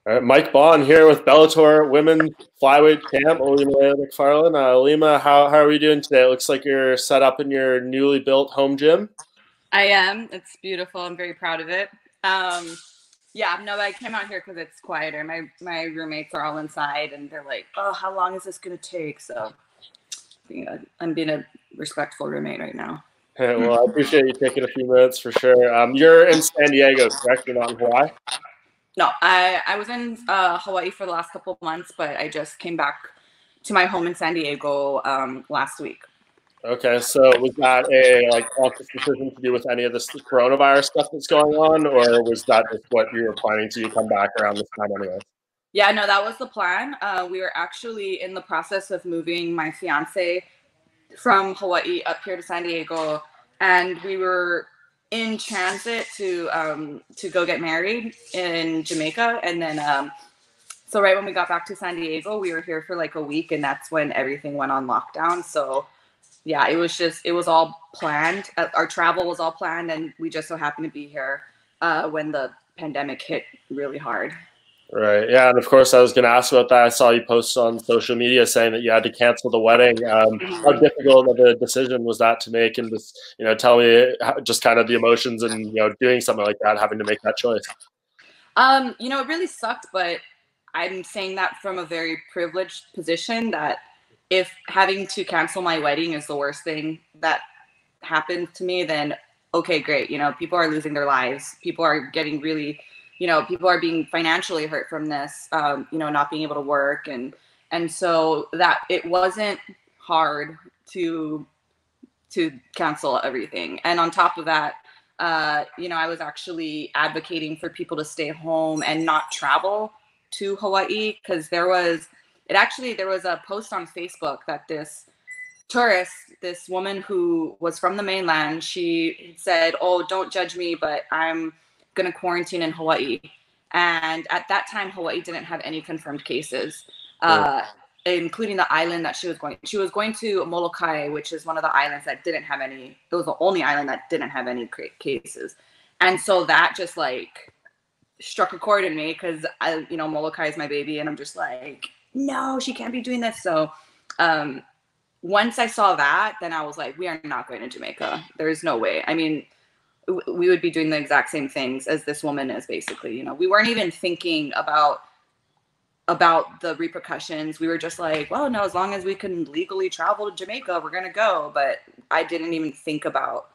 All right, Mike Bohn here with Bellator Women Flyweight Champ, Ilima-Lei Macfarlane. Ilima, how are we doing today? It looks like you're set up in your newly built home gym. I am. It's beautiful. I'm very proud of it. Yeah, no, I came out here because it's quieter. My roommates are all inside, and they're like, "Oh, how long is this gonna take?" So, I'm being a respectful roommate right now. Well, I appreciate you taking a few minutes for sure. You're in San Diego, correct? You're not in Hawaii? No, I was in Hawaii for the last couple of months, but I just came back to my home in San Diego last week. Okay, so was that a conscious decision to do with any of this coronavirus stuff that's going on, or was that just what you were planning to come back around this time anyway? Yeah, no, that was the plan. We were actually in the process of moving my fiance from Hawaii up here to San Diego, and we were in transit to go get married in Jamaica, and then so right when we got back to San Diego, we were here for like a week, and that's when everything went on lockdown. So yeah, it was all planned. Our travel was all planned, and we just so happened to be here when the pandemic hit really hard. Right. Yeah. And of course, I was going to ask about that. I saw you post on social media saying that you had to cancel the wedding. How difficult of a decision was that to make? And just, tell me just kind of the emotions and, doing something like that, having to make that choice. It really sucked, but I'm saying that from a very privileged position that if having to cancel my wedding is the worst thing that happened to me, then okay, great. People are losing their lives. People are getting really people are being financially hurt from this, not being able to work. And so that it wasn't hard to cancel everything. And on top of that, I was actually advocating for people to stay home and not travel to Hawaii because there was a post on Facebook that this tourist, this woman who was from the mainland, she said, "Oh, don't judge me, but I'm going to quarantine in Hawaii." And at that time, Hawaii didn't have any confirmed cases, including the island that she was going. She was going to Molokai, which is one of the islands that didn't have any. It was the only island that didn't have any cases. And so that just struck a chord in me because Molokai is my baby, and I'm just like, no, she can't be doing this. So once I saw that, then I was like, we are not going to Jamaica. There's no way. I mean, we would be doing the exact same things as this woman is, basically. We weren't even thinking about the repercussions. We were just like, well, no, as long as we can legally travel to Jamaica, we're going to go. But I didn't even think about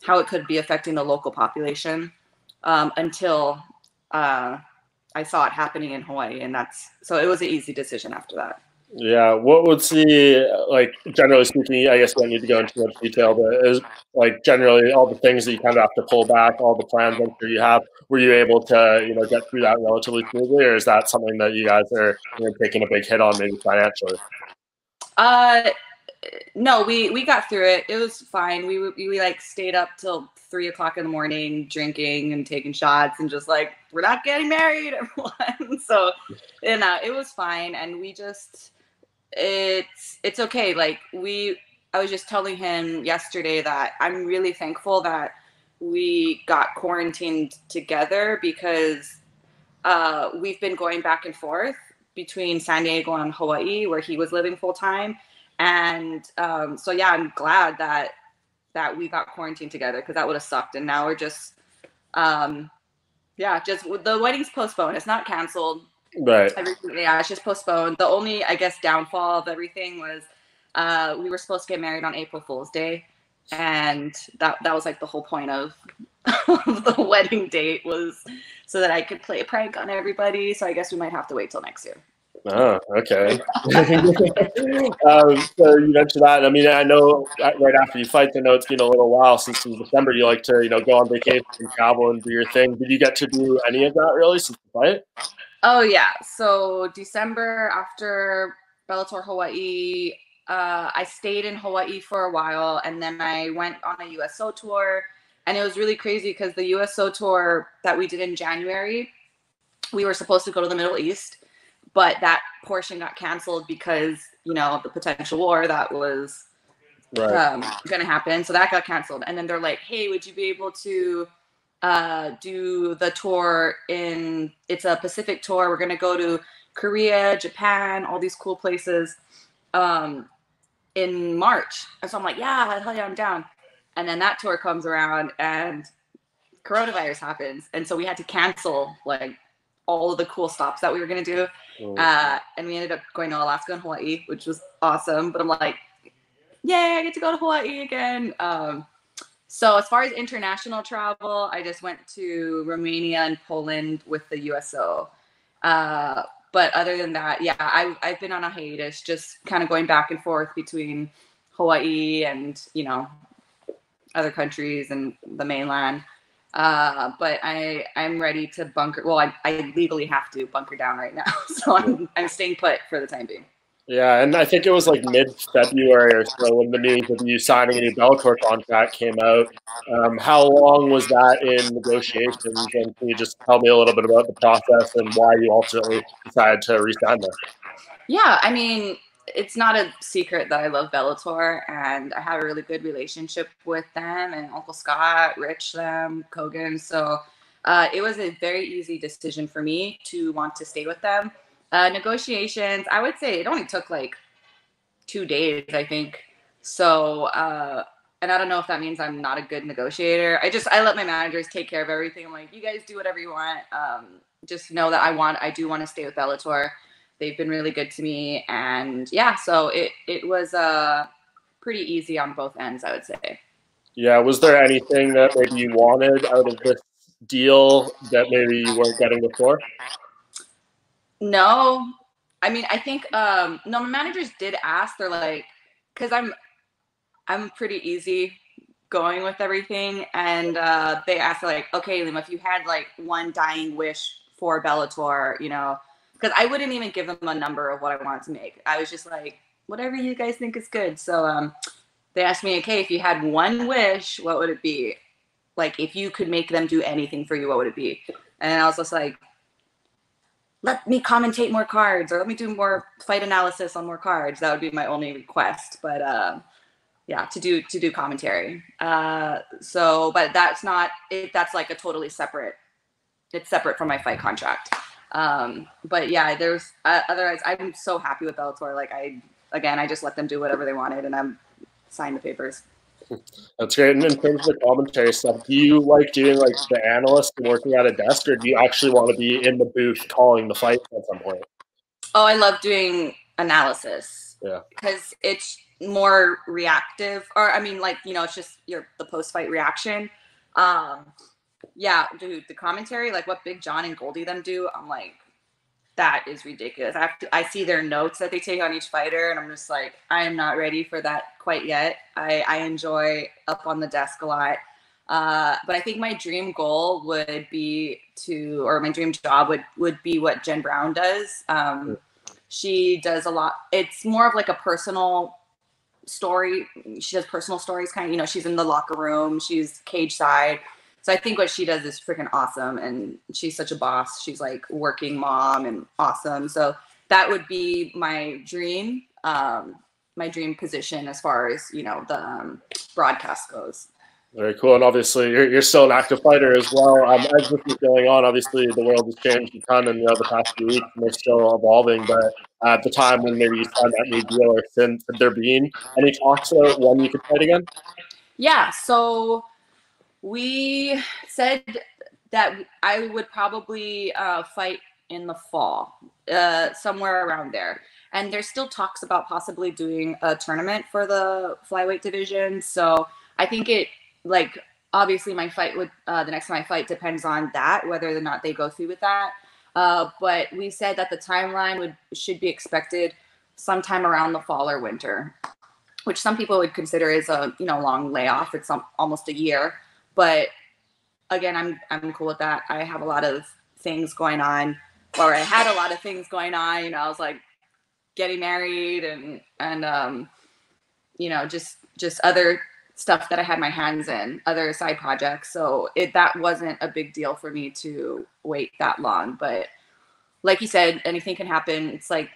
how it could be affecting the local population until I saw it happening in Hawaii. And so it was an easy decision after that. Yeah, what would generally speaking, I guess we don't need to go into much detail, but is generally all the things that you kind of have to pull back, all the plans I'm sure you have, were you able to, get through that relatively smoothly, or is that something that you guys are taking a big hit on maybe financially? No, we got through it. It was fine. We stayed up till 3 o'clock in the morning drinking and taking shots and just we're not getting married, everyone. So, it was fine. And we just, it's okay. I was just telling him yesterday that I'm really thankful that we got quarantined together because we've been going back and forth between San Diego and Hawaii, where he was living full time. And so, yeah, I'm glad that we got quarantined together because that would have sucked. And now we're just, just the wedding's postponed. It's not canceled. Right. It's just postponed. The only, I guess, downfall of everything was we were supposed to get married on April Fool's Day. And that was the whole point of the wedding date, was so that I could play a prank on everybody. So I guess we might have to wait till next year. Oh, okay. So you mentioned that. I mean, I know right after you fight, I know it's been a little while since in December you like to, go on vacation and travel and do your thing. Did you get to do any of that really since the fight? Oh, yeah. So December after Bellator Hawaii, I stayed in Hawaii for a while, and then I went on a USO tour, and it was really crazy because the USO tour that we did in January, we were supposed to go to the Middle East, but that portion got canceled because, of the potential war that was going to happen. So that got canceled. And then they're like, hey, would you be able to do the tour it's a Pacific tour. We're going to go to Korea, Japan, all these cool places in March. And so I'm like, yeah, hell yeah, I'm down. And then that tour comes around and coronavirus happens. And so we had to cancel like all of the cool stops that we were going to do. And we ended up going to Alaska and Hawaii, which was awesome. But I'm like, yay, I get to go to Hawaii again. So as far as international travel, I just went to Romania and Poland with the USO. But other than that, yeah, I've been on a hiatus, just kind of going back and forth between Hawaii and, you know, other countries and the mainland. But I'm ready to bunker. Well, I legally have to bunker down right now. So I'm staying put for the time being. Yeah, and I think it was like mid-February or so when the news of you signing a new Bellator contract came out. How long was that in negotiations? And can you just tell me a little bit about the process and why you ultimately decided to re-sign there? Yeah, I mean, it's not a secret that I love Bellator, and I have a really good relationship with them and Uncle Scott, Rich, them, Kogan. So it was a very easy decision for me to want to stay with them. Negotiations, I would say it only took like 2 days, I think. So, and I don't know if that means I'm not a good negotiator. I let my managers take care of everything. I'm like, you guys do whatever you want. Just know that I do want to stay with Bellator. They've been really good to me. And yeah, so it was pretty easy on both ends, I would say. Yeah, was there anything that maybe you wanted out of this deal that maybe you weren't getting before? No, I mean, I think no, my managers did ask. They're like, because I'm pretty easy going with everything, and they asked like, okay, Lima, if you had like one dying wish for Bellator, you know, because I wouldn't even give them a number of what I wanted to make. I was just like, whatever you guys think is good. So they asked me, okay, if you had one wish, what would it be? Like, if you could make them do anything for you, what would it be? And I was just like, let me commentate more cards, or let me do more fight analysis on more cards. That would be my only request. But yeah, to do commentary. So, but that's not it. That's like a totally separate. It's separate from my fight contract. But yeah, there's otherwise I'm so happy with Bellator. Like I just let them do whatever they wanted, and I'm signed the papers. That's great. And in terms of the commentary stuff, do you like doing like the analyst and working at a desk, or do you actually want to be in the booth calling the fight at some point? Oh, I love doing analysis. Yeah. Because it's more reactive, or I mean, like, you know, it's just the post-fight reaction. Yeah, dude, the commentary, like what Big John and Goldie them do, I'm like, that is ridiculous. I see their notes that they take on each fighter, and I'm just like, I am not ready for that quite yet. I enjoy up on the desk a lot. But I think my dream goal would be or my dream job would be what Jen Brown does. She does a lot. It's more of like a personal story. She does personal stories, kind of, you know, she's in the locker room, she's cage side. So I think what she does is freaking awesome. And she's such a boss. She's like working mom and awesome. So that would be my dream position as far as, you know, the broadcast goes. Very cool. And obviously you're still an active fighter as well. As this is going on, obviously the world has changed a ton in the past few weeks, and they're still evolving. But at the time when maybe you signed that new deal, or since, have there been any talks about when you could fight again? Yeah. So we said that I would probably fight in the fall, somewhere around there. And there's still talks about possibly doing a tournament for the flyweight division. So I think like, obviously my fight would, the next time I fight depends on that, whether or not they go through with that. But we said that the timeline should be expected sometime around the fall or winter, which some people would consider is a, you know, long layoff. It's almost a year. But again, I'm cool with that. I have a lot of things going on, or I had a lot of things going on. You know, I was like getting married and you know, just other stuff that I had my hands in, other side projects. So that wasn't a big deal for me to wait that long. But like you said, anything can happen. It's like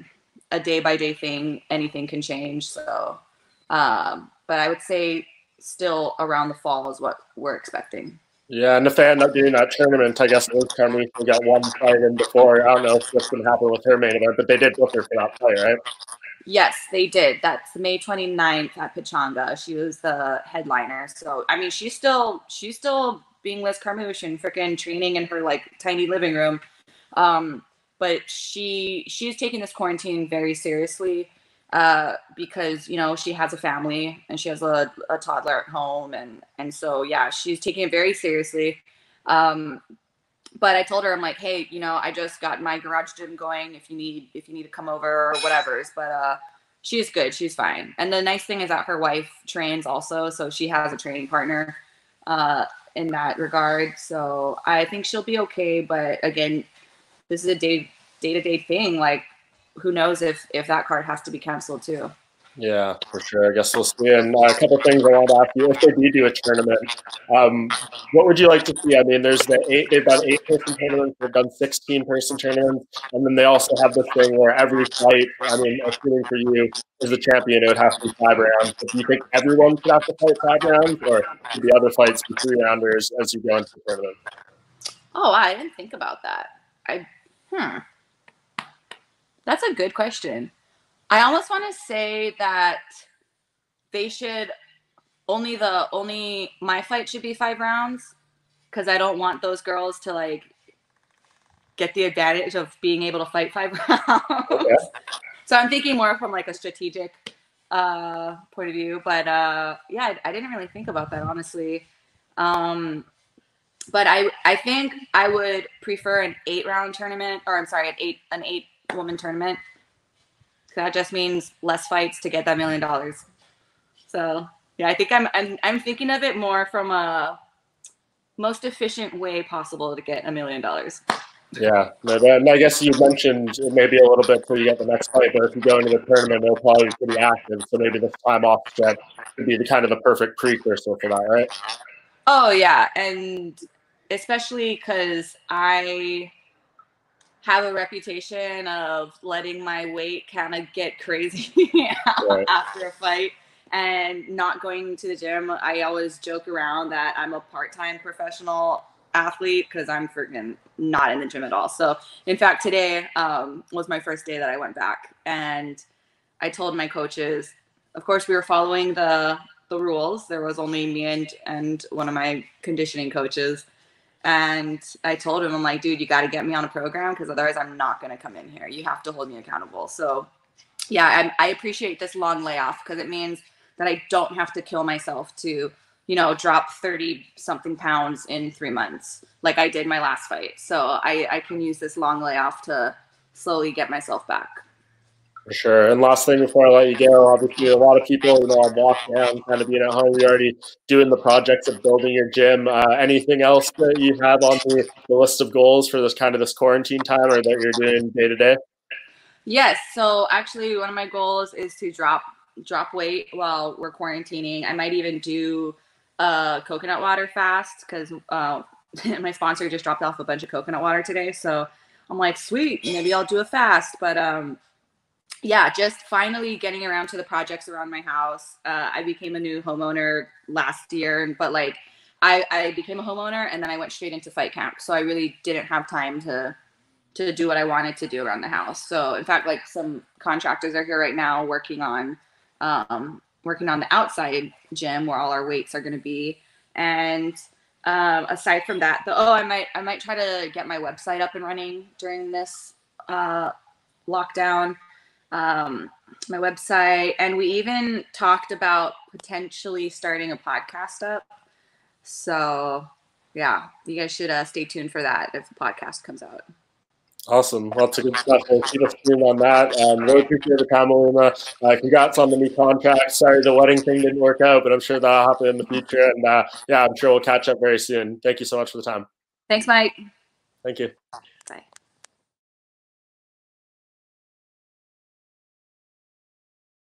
a day by day thing. Anything can change. So, but I would say still around the fall is what we're expecting. Yeah, and if they end up doing that tournament, I guess Liz Carmouche will get one fight in before. I don't know what's going to happen with her main event, but they did book her for that fight, right? Yes, they did. That's May 29th at Pechanga. She was the headliner. So, I mean, she's still being Liz Carmouche and freaking training in her like tiny living room. But she's taking this quarantine very seriously because, you know, she has a family and she has a toddler at home. And so, yeah, she's taking it very seriously. But I told her, I'm like, hey, you know, I just got my garage gym going. If you need to come over or whatever. But she's good. She's fine. And the nice thing is that her wife trains also, so she has a training partner in that regard. So I think she'll be okay. But again, this is a day-to-day thing. Like, who knows if that card has to be canceled too. Yeah, for sure. I guess we'll see. And a couple of things I want to ask you: if they do a tournament, what would you like to see? I mean, they've done 8-person tournaments, they've done 16-person tournaments, and then they also have this thing where every fight, I mean, assuming for you as a champion, it would have to be 5 rounds. But do you think everyone should have to fight 5 rounds, or should the other fights be 3-rounders as you go into the tournament? Oh, I didn't think about that. That's a good question. I almost want to say that they should only my fight should be 5 rounds because I don't want those girls to like get the advantage of being able to fight 5 rounds. Okay. So I'm thinking more from like a strategic point of view. But yeah, I didn't really think about that honestly. But I think I would prefer an 8-round tournament, or I'm sorry, an 8-woman tournament. That just means less fights to get that $1 million. So yeah, I think I'm thinking of it more from a most efficient way possible to get $1 million. Yeah, and I guess you mentioned it may be a little bit till you get the next fight, but if you go into the tournament, they'll probably be pretty active. So maybe this time off stretch would be the kind of the perfect precursor for that, right? Oh yeah, and especially because I have a reputation of letting my weight kind of get crazy right. After a fight and not going to the gym. I always joke around that I'm a part-time professional athlete because I'm freaking not in the gym at all. So in fact, today was my first day that I went back, and I told my coaches, of course we were following the rules. There was only me and one of my conditioning coaches. And I told him, I'm like, dude, you got to get me on a program because otherwise I'm not going to come in here. You have to hold me accountable. So yeah, I appreciate this long layoff because it means that I don't have to kill myself to, you know, drop 30 something pounds in 3 months like I did my last fight. So I can use this long layoff to slowly get myself back. For sure. And last thing before I let you go, obviously a lot of people, you know, on lockdown, kind of being at home, you're already doing the projects of building your gym. Anything else that you have on the list of goals for this quarantine time, or that you're doing day to day? Yes. So actually one of my goals is to drop weight while we're quarantining. I might even do a coconut water fast because my sponsor just dropped off a bunch of coconut water today. So I'm like, sweet, maybe I'll do a fast. But yeah, just finally getting around to the projects around my house. I became a new homeowner last year, but like I became a homeowner and then I went straight into fight camp. So I really didn't have time to do what I wanted to do around the house. So in fact, like some contractors are here right now working on the outside gym where all our weights are going to be. And aside from that, I might try to get my website up and running during this lockdown. My website, and we even talked about potentially starting a podcast up. So yeah, you guys should stay tuned for that if the podcast comes out. Awesome. Lots of good stuff. We'll keep us tuned on that. Really appreciate the time, Ilima. Congrats on the new contract. Sorry the wedding thing didn't work out, but I'm sure that'll happen in the future. And yeah, I'm sure we'll catch up very soon. Thank you so much for the time. Thanks, Mike. Thank you. Bye.